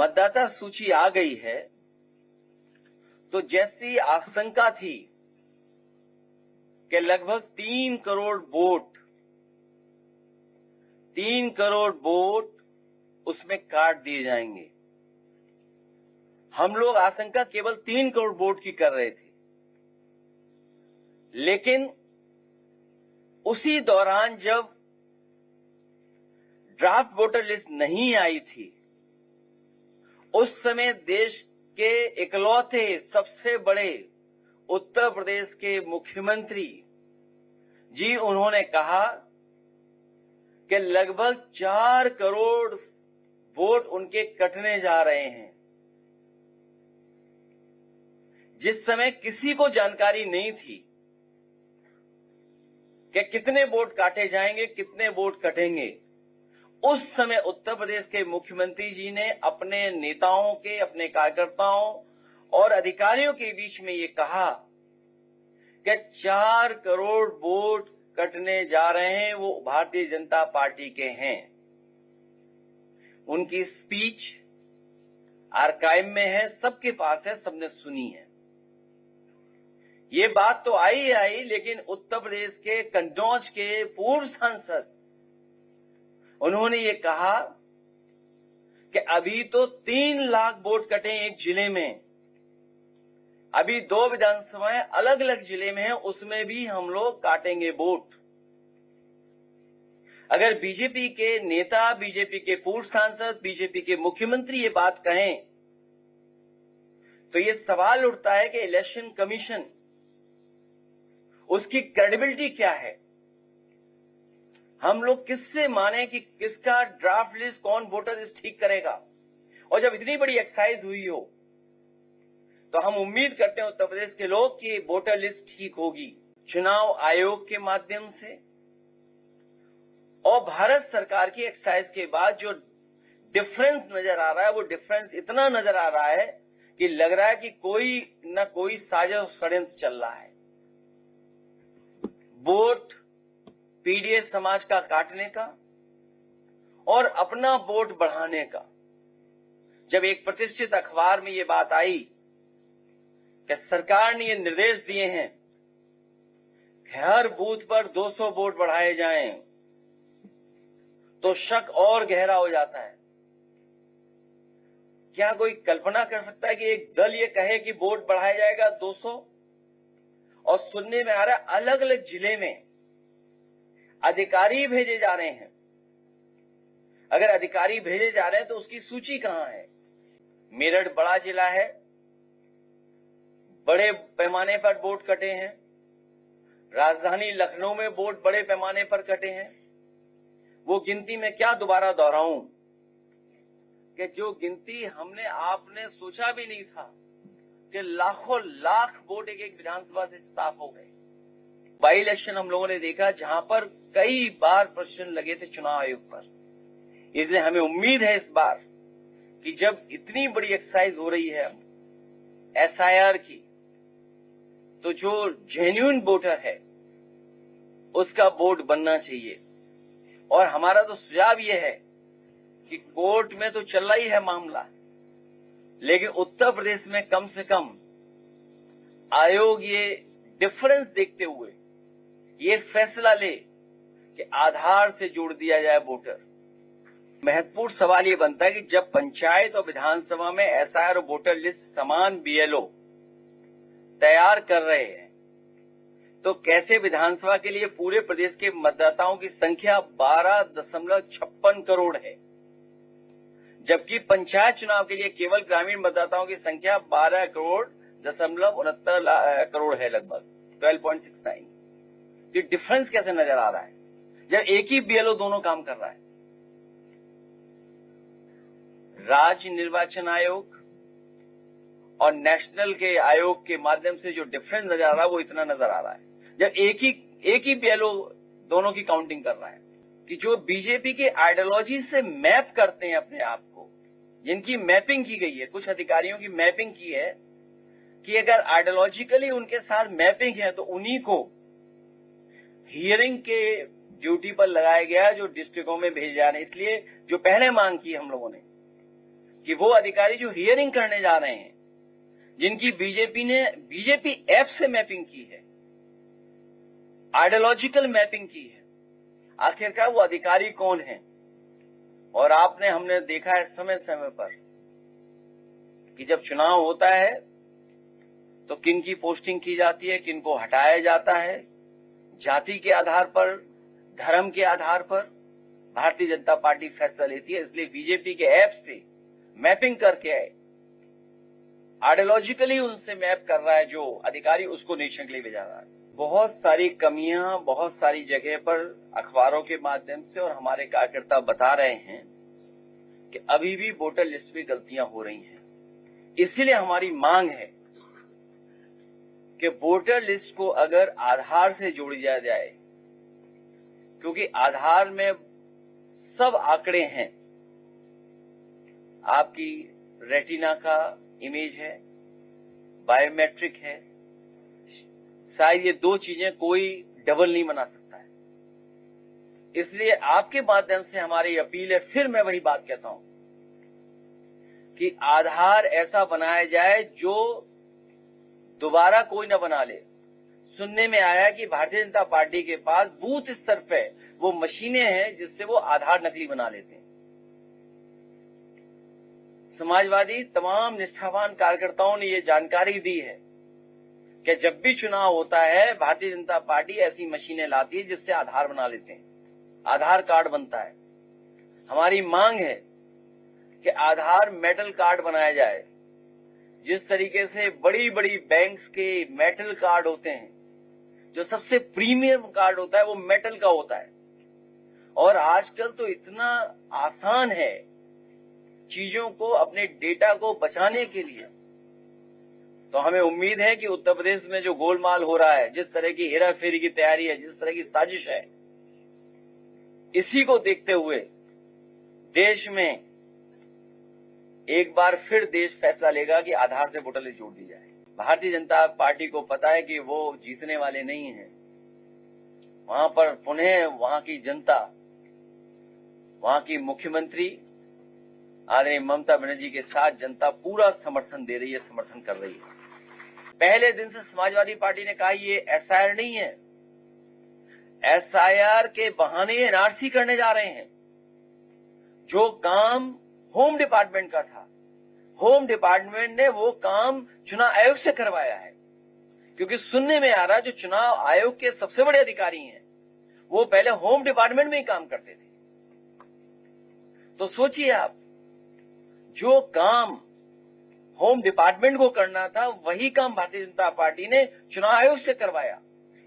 मतदाता सूची आ गई है तो जैसी आशंका थी कि लगभग 3 करोड़ वोट उसमें काट दिए जाएंगे। हम लोग आशंका केवल 3 करोड़ वोट की कर रहे थे, लेकिन उसी दौरान जब ड्राफ्ट वोटर लिस्ट नहीं आई थी, उस समय देश के इकलौते सबसे बड़े उत्तर प्रदेश के मुख्यमंत्री जी उन्होंने कहा कि लगभग 4 करोड़ वोट उनके कटने जा रहे हैं। जिस समय किसी को जानकारी नहीं थी कि कितने वोट काटे जाएंगे, कितने वोट कटेंगे, उस समय उत्तर प्रदेश के मुख्यमंत्री जी ने अपने नेताओं के, अपने कार्यकर्ताओं और अधिकारियों के बीच में ये कहा कि 4 करोड़ वोट कटने जा रहे हैं, वो भारतीय जनता पार्टी के हैं। उनकी स्पीच आर्काइव में है, सबके पास है, सबने सुनी है। ये बात तो आई, लेकिन उत्तर प्रदेश के कन्नौज के पूर्व सांसद उन्होंने ये कहा कि अभी तो 3 लाख वोट कटे एक जिले में, अभी 2 विधानसभाएं अलग अलग जिले में हैं, उसमें भी हम लोग काटेंगे वोट। अगर बीजेपी के नेता, बीजेपी के पूर्व सांसद, बीजेपी के मुख्यमंत्री ये बात कहें तो ये सवाल उठता है कि इलेक्शन कमीशन, उसकी क्रेडिबिलिटी क्या है? हम लोग किससे माने कि किसका ड्राफ्ट लिस्ट, कौन वोटर लिस्ट ठीक करेगा? और जब इतनी बड़ी एक्सरसाइज हुई हो तो हम उम्मीद करते हैं उत्तर प्रदेश के लोग कि वोटर लिस्ट ठीक होगी। चुनाव आयोग के माध्यम से और भारत सरकार की एक्सरसाइज के बाद जो डिफरेंस नजर आ रहा है, वो डिफरेंस इतना नजर आ रहा है कि लग रहा है कि कोई न कोई साजिश षड्यंत्र चल रहा है। वोट पीडीएस समाज का काटने का और अपना वोट बढ़ाने का। जब एक प्रतिष्ठित अखबार में ये बात आई कि सरकार ने ये निर्देश दिए हैं कि हर बूथ पर 200 वोट बढ़ाए जाएं, तो शक और गहरा हो जाता है। क्या कोई कल्पना कर सकता है कि एक दल ये कहे कि वोट बढ़ाया जाएगा 200, और सुनने में आ रहा है अलग अलग जिले में अधिकारी भेजे जा रहे हैं। अगर अधिकारी भेजे जा रहे हैं तो उसकी सूची कहां है? मेरठ बड़ा जिला है, बड़े पैमाने पर वोट कटे हैं। राजधानी लखनऊ में वोट बड़े पैमाने पर कटे हैं। वो गिनती में क्या दोबारा दोहराऊं कि जो गिनती हमने आपने सोचा भी नहीं था कि लाखों लाख वोट एक विधानसभा से साफ हो गए। बाई इलेक्शन हम लोगों ने देखा जहां पर कई बार प्रश्न लगे थे चुनाव आयोग पर। इसलिए हमें उम्मीद है इस बार कि जब इतनी बड़ी एक्सरसाइज हो रही है एसआईआर की, तो जो जेन्युइन वोटर है उसका वोट बनना चाहिए। और हमारा तो सुझाव यह है कि कोर्ट में तो चल रहा ही है मामला, लेकिन उत्तर प्रदेश में कम से कम आयोग ये डिफरेंस देखते हुए ये फैसला ले कि आधार से जोड़ दिया जाए वोटर। महत्वपूर्ण सवाल ये बनता है कि जब पंचायत और विधानसभा में एसआईआर और वोटर लिस्ट समान बीएलओ तैयार कर रहे हैं, तो कैसे विधानसभा के लिए पूरे प्रदेश के मतदाताओं की संख्या 12.56 करोड़ है, जबकि पंचायत चुनाव के लिए केवल ग्रामीण मतदाताओं की संख्या 12.69 करोड़ है, लगभग 12.69। तो डिफरेंस कैसे नजर आ रहा है जब एक ही बीएलओ दोनों काम कर रहा है? राज्य निर्वाचन आयोग और नेशनल के आयोग के माध्यम से जो डिफरेंस नजर आ रहा है वो इतना नजर आ रहा है जब एक ही बीएलओ दोनों की काउंटिंग कर रहा है। कि जो बीजेपी के आइडियोलॉजी से मैप करते हैं अपने आप को, जिनकी मैपिंग की गई है, कुछ अधिकारियों की मैपिंग की है कि अगर आइडियोलॉजिकली उनके साथ मैपिंग है तो उन्हीं को हियरिंग के ड्यूटी पर लगाया गया जो डिस्ट्रिक्टों में भेजे जा रहे हैं। इसलिए जो पहले मांग की हम लोगों ने कि वो अधिकारी जो हियरिंग करने जा रहे हैं, जिनकी बीजेपी ऐप से मैपिंग की है, आइडियोलॉजिकल मैपिंग की है, आखिरकार वो अधिकारी कौन है? और हमने देखा है समय समय पर कि जब चुनाव होता है तो किन की पोस्टिंग की जाती है, किन को हटाया जाता है, जाति के आधार पर, धर्म के आधार पर भारतीय जनता पार्टी फैसला लेती है। इसलिए बीजेपी के ऐप से मैपिंग करके आइडियोलॉजिकली उनसे मैप कर रहा है जो अधिकारी, उसको निरीक्षण के लिए भेजा रहा है। बहुत सारी कमियां बहुत सारी जगह पर अखबारों के माध्यम से और हमारे कार्यकर्ता बता रहे हैं कि अभी भी वोटर लिस्ट में गलतियां हो रही हैं। इसीलिए हमारी मांग है कि वोटर लिस्ट को अगर आधार से जोड़ी जाए, क्योंकि आधार में सब आंकड़े हैं, आपकी रेटिना का इमेज है, बायोमेट्रिक है, शायद ये दो चीजें कोई डबल नहीं बना सकता है। इसलिए आपके माध्यम से हमारी अपील है, फिर मैं वही बात कहता हूं कि आधार ऐसा बनाया जाए जो दोबारा कोई न बना ले। सुनने में आया कि भारतीय जनता पार्टी के पास बूथ स्तर पे वो मशीनें हैं जिससे वो आधार नकली बना लेते हैं। समाजवादी तमाम निष्ठावान कार्यकर्ताओं ने ये जानकारी दी है कि जब भी चुनाव होता है भारतीय जनता पार्टी ऐसी मशीनें लाती है जिससे आधार बना लेते हैं, आधार कार्ड बनता है। हमारी मांग है कि आधार मेटल कार्ड बनाया जाए। जिस तरीके से बड़ी बड़ी बैंक्स के मेटल कार्ड होते हैं, जो सबसे प्रीमियम कार्ड होता है वो मेटल का होता है। और आजकल तो इतना आसान है चीजों को, अपने डेटा को बचाने के लिए। तो हमें उम्मीद है कि उत्तर प्रदेश में जो गोलमाल हो रहा है, जिस तरह की हेराफेरी की तैयारी है, जिस तरह की साजिश है, इसी को देखते हुए देश में एक बार फिर देश फैसला लेगा कि आधार से वोटर लिस्ट जोड़ दी जाए। भारतीय जनता पार्टी को पता है कि वो जीतने वाले नहीं हैं। वहां पर पुनः वहां की जनता, वहां की मुख्यमंत्री आदरणीय ममता बनर्जी के साथ जनता पूरा समर्थन दे रही है, समर्थन कर रही है। पहले दिन से समाजवादी पार्टी ने कहा ये एसआईआर नहीं है, एसआईआर के बहाने एनआरसी करने जा रहे हैं। जो काम होम डिपार्टमेंट का था, होम डिपार्टमेंट ने वो काम चुनाव आयोग से करवाया है। क्योंकि सुनने में आ रहा है जो चुनाव आयोग के सबसे बड़े अधिकारी हैं वो पहले होम डिपार्टमेंट में ही काम करते थे। तो सोचिए आप, जो काम होम डिपार्टमेंट को करना था वही काम भारतीय जनता पार्टी ने चुनाव आयोग से करवाया।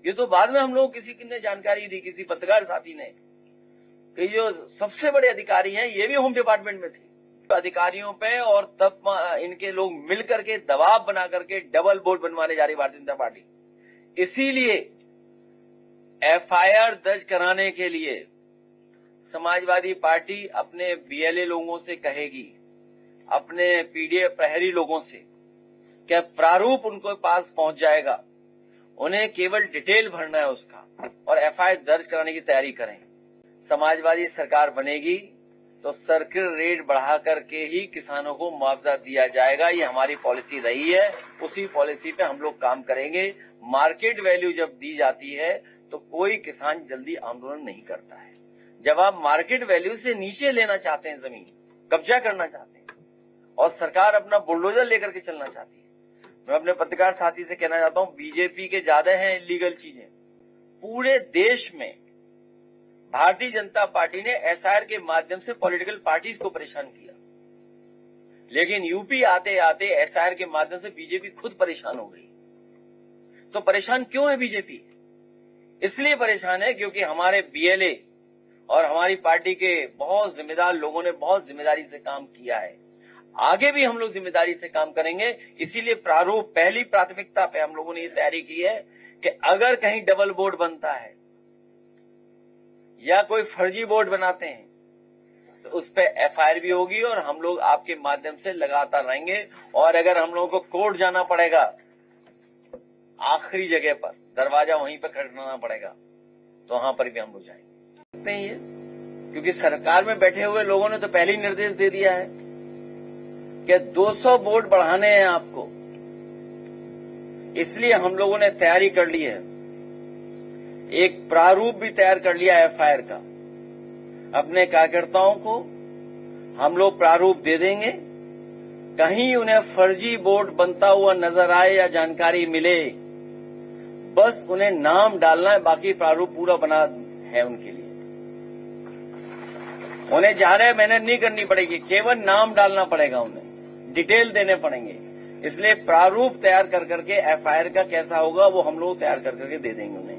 ये तो बाद में हम लोग किसी ने जानकारी दी, किसी पत्रकार साथी ने, कि जो सबसे बड़े अधिकारी हैं ये भी होम डिपार्टमेंट में थे। अधिकारियों पे और तब इनके लोग मिलकर के दबाव बना करके डबल बोर्ड बनवाने जा रही भारतीय जनता पार्टी। इसीलिए एफआईआर दर्ज कराने के लिए समाजवादी पार्टी अपने बीएलए लोगों से कहेगी, अपने पीडीएफ प्रहरी लोगों से, क्या प्रारूप उनके पास पहुंच जाएगा, उन्हें केवल डिटेल भरना है उसका और एफआईआर दर्ज कराने की तैयारी करें। समाजवादी सरकार बनेगी तो सर्किल रेट बढ़ा करके ही किसानों को मुआवजा दिया जाएगा। ये हमारी पॉलिसी रही है, उसी पॉलिसी पे हम लोग काम करेंगे। मार्केट वैल्यू जब दी जाती है तो कोई किसान जल्दी आंदोलन नहीं करता है। जब आप मार्केट वैल्यू से नीचे लेना चाहते हैं, जमीन कब्जा करना चाहते हैं और सरकार अपना बुलडोजर लेकर के चलना चाहती है, मैं अपने पत्रकार साथी से कहना चाहता हूं, बीजेपी के ज्यादा हैं इलीगल चीजें। पूरे देश में भारतीय जनता पार्टी ने एसआईआर के माध्यम से पॉलिटिकल पार्टीज को परेशान किया, लेकिन यूपी आते आते एसआईआर के माध्यम से बीजेपी खुद परेशान हो गई। तो परेशान क्यों है बीजेपी? इसलिए परेशान है क्योंकि हमारे बीएलए और हमारी पार्टी के बहुत जिम्मेदार लोगों ने बहुत जिम्मेदारी से काम किया है। आगे भी हम लोग जिम्मेदारी से काम करेंगे। इसीलिए प्रारूप पहली प्राथमिकता पे हम लोगों ने ये तैयारी की है कि अगर कहीं डबल बोर्ड बनता है या कोई फर्जी बोर्ड बनाते हैं तो उस पर एफआईआर भी होगी और हम लोग आपके माध्यम से लगातार रहेंगे। और अगर हम लोगों को कोर्ट जाना पड़ेगा, आखिरी जगह पर दरवाजा वहीं पर खटखटाना पड़ेगा, तो वहां पर भी हम लोग जाएंगे। क्योंकि सरकार में बैठे हुए लोगों ने तो पहले ही निर्देश दे दिया है कि 200 बोर्ड बढ़ाने हैं आपको, इसलिए हम लोगों ने तैयारी कर ली है। एक प्रारूप भी तैयार कर लिया एफआईआर का। अपने कार्यकर्ताओं को हम लोग प्रारूप दे देंगे। कहीं उन्हें फर्जी बोर्ड बनता हुआ नजर आए या जानकारी मिले, बस उन्हें नाम डालना है, बाकी प्रारूप पूरा बना है उनके लिए। उन्हें ज्यादा मेहनत नहीं करनी पड़ेगी, केवल नाम डालना पड़ेगा, उन्हें डिटेल देने पड़ेंगे। इसलिए प्रारूप तैयार कर करके एफआईआर का कैसा होगा वो हम लोग तैयार कर करके दे देंगे उन्हें।